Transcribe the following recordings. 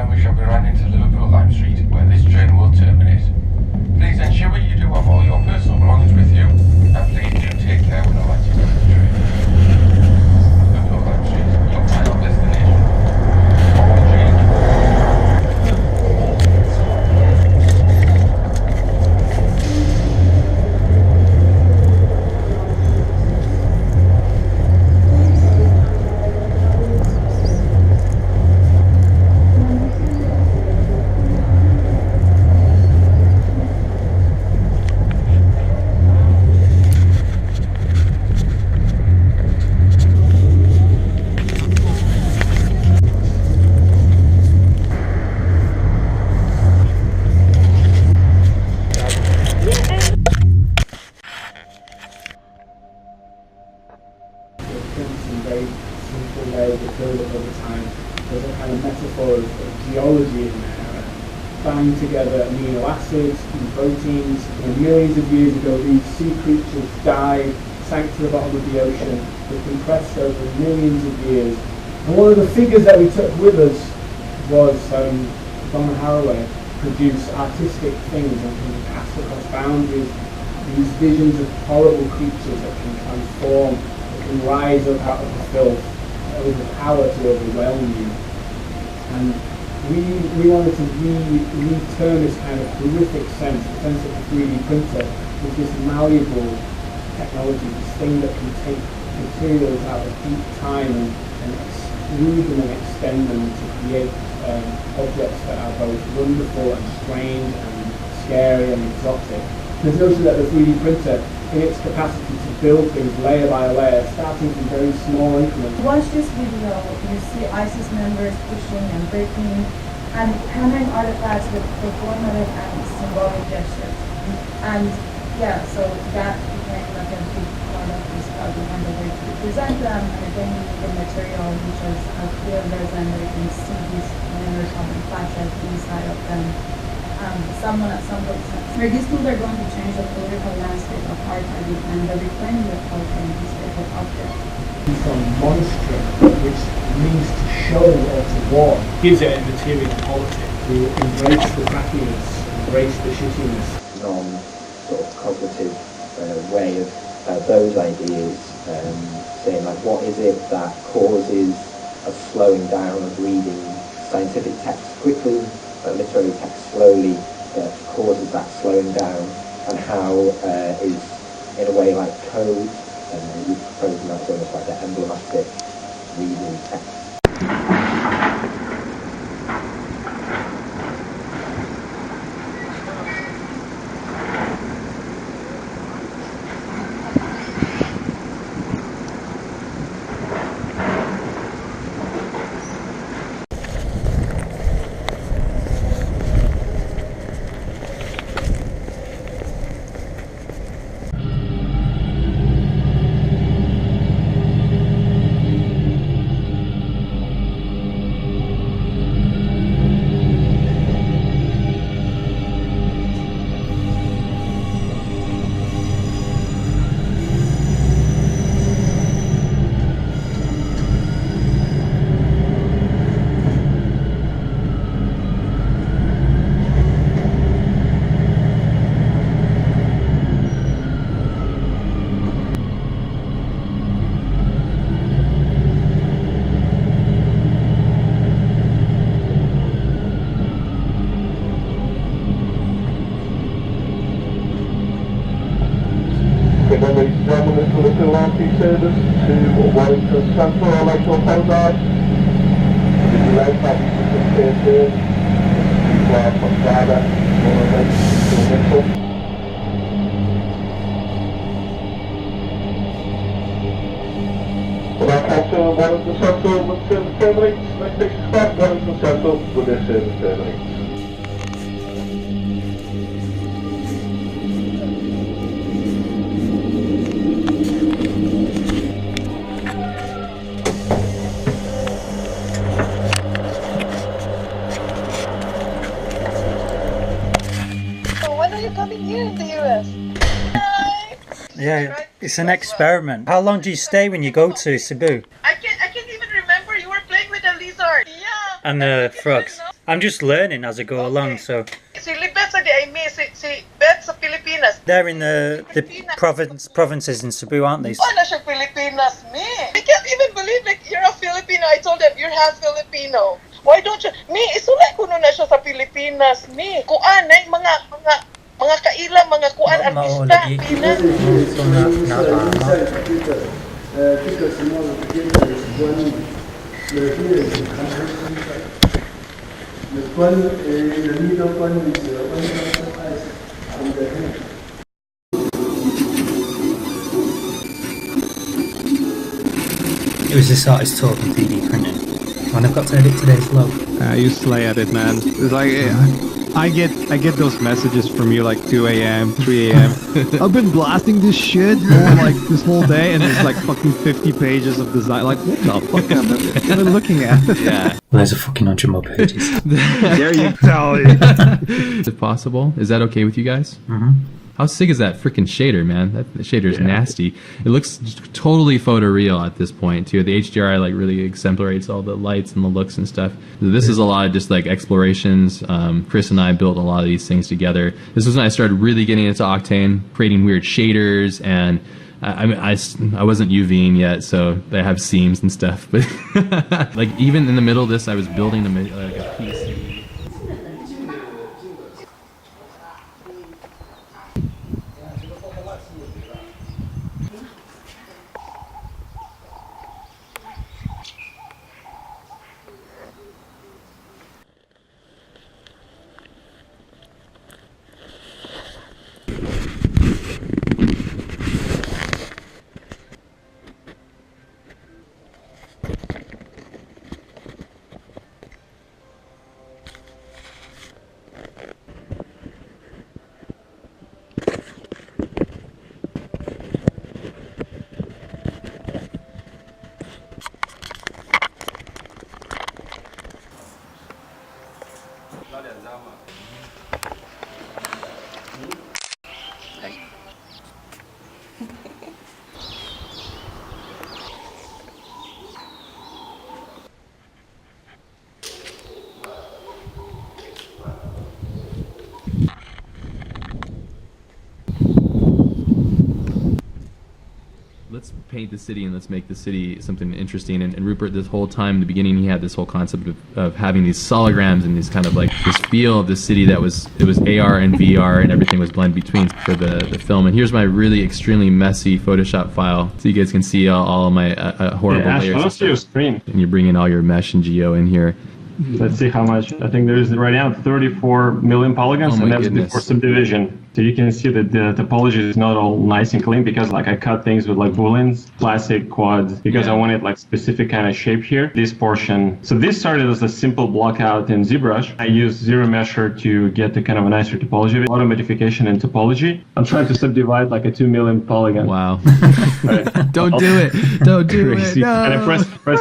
We shall be running to Liverpool Lime Street, where this train will terminate. Please ensure you do have all your personal belongings with you, and please do take care when alighting on the train. Liverpool Lime Street, your final destination. Forward change. Together amino acids and proteins. Millions of years ago, these sea creatures died, sank to the bottom of the ocean, were compressed over millions of years. And one of the figures that we took with us was Donna Haraway, produce artistic things and can pass across boundaries, these visions of horrible creatures that can transform, that can rise up out of the filth, with the power to overwhelm you. And we wanted to return this kind of horrific sense, the sense of the 3D printer, with this malleable technology, this thing that can take materials out of deep time and extrude them and extend them to create objects that are both wonderful and strange and scary and exotic. There's notion that the 3D printer, in its capacity to build things layer by layer, starting from very small increments. Watch this video, you see ISIS members pushing and breaking and hammering artifacts with performative and symbolic gestures. And yeah, so that became like a big part of this behind the way to present them, and again the material which is a clear resin that you can see these members having flashes inside of them. Someone at some point said, these tools are going to change the political landscape of archiving and the reclaiming of culture and historical objects. From monstrum, which means to show or to warn, gives it a material quality to embrace the crackiness, embrace the shittiness. Non-sort of cognitive way of those ideas, saying like what is it that causes a slowing down of reading scientific text quickly, but literary text slowly, that causes that slowing down, and how is in a way like code, and you propose that's almost like the emblematic reading text. Service to Wellington Central, I'd like to apologise. The delay traffic is here, from Friday, to Well, Wellington Central with service terminates. Next station stop, Wellington Central with their service terminates. you coming here in the US? Yeah, it's an experiment. How long do you stay when you go to Cebu? I can't even remember. You were playing with a lizard. Yeah. And the frogs. I'm just learning as I go along, so... Si Libet sa di ay mi, si Bet sa Pilipinas. They're in the provinces in Cebu, aren't they? Ano siya Pilipinas, me? I can't even believe like you're a Filipino. I told them you're half Filipino. Why don't you? Me, isulay ko na siya sa Pilipinas, me. Kuan ay mga kaila, mga kuan artista. Pinas. It was this artist talking 3D printing. When I've got to edit today's log. You slay at it, man. It's like I get those messages from you like 2 a.m., 3 a.m. I've been blasting this shit like this whole day, and there's like fucking 50 pages of design. Like, what the fuck am I looking at? Yeah. Well, there's a fucking 100 more pages. There you go. Is it possible? Is that okay with you guys? Mm-hmm. How sick is that freaking shader, man? That shader is nasty. It looks totally photoreal at this point, too. The HDRI like really exemplifies all the lights and the looks and stuff. This is a lot of just like explorations. Chris and I built a lot of these things together. This was when I started really getting into Octane, creating weird shaders, and I wasn't UVing yet, so they have seams and stuff. But like even in the middle of this, I was building like a piece. Let's paint the city and let's make the city something interesting. And Rupert, this whole time in the beginning, he had this whole concept of having these solograms and these kind of like this feel of the city that was AR and VR and everything was blended between for the film. And here's my really extremely messy Photoshop file, so you guys can see all of my horrible layers. I don't see your screen. And you're bringing all your mesh and geo in here. Let's see how much. I think there's right now 34 million polygons, and that's before subdivision. So you can see that the topology is not all nice and clean because like I cut things with like booleans, classic quads, because I wanted like specific kind of shape here. This portion. So this started as a simple block out in ZBrush. I used zero mesher to get the kind of a nicer topology. Auto modification and topology. I'm trying to subdivide like a 2 million polygon. Wow. Don't do it. Don't do it. No. And I press plus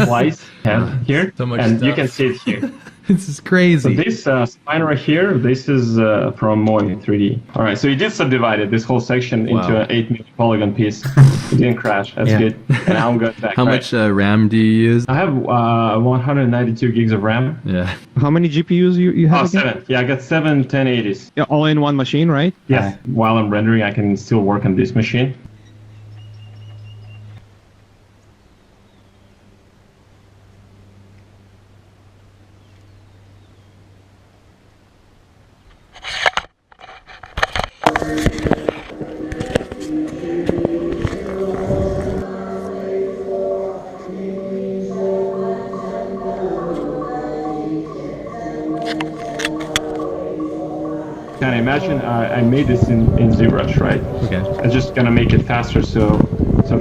twice here, so much and stuff. You can see it here. This is crazy. So this spine right here, this is from Moy 3D. All right, so you did subdivide it, this whole section into an 8 million polygon piece. It didn't crash. That's good. And now I'm going back. How much RAM do you use? I have 192 gigs of RAM. Yeah. How many GPUs you have? 7. Yeah, I got 7 1080s. Yeah, all in one machine, right? Yes. While I'm rendering, I can still work on this machine. Can I imagine I made this in ZBrush, right? Okay. I'm just gonna make it faster. So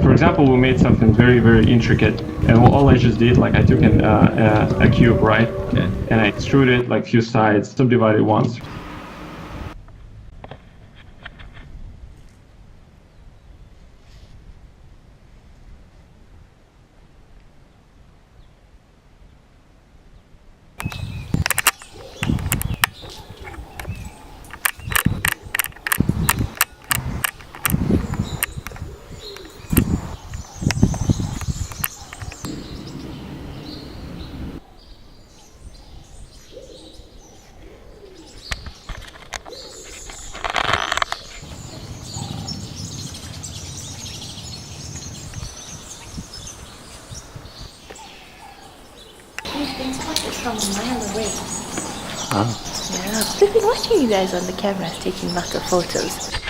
for example, we made something very, very intricate, and all I just did, like I took a cube, right? Okay. And I extruded like few sides, subdivided once. from a mile away. Oh. Yeah, we've been watching you guys on the cameras taking lots of photos.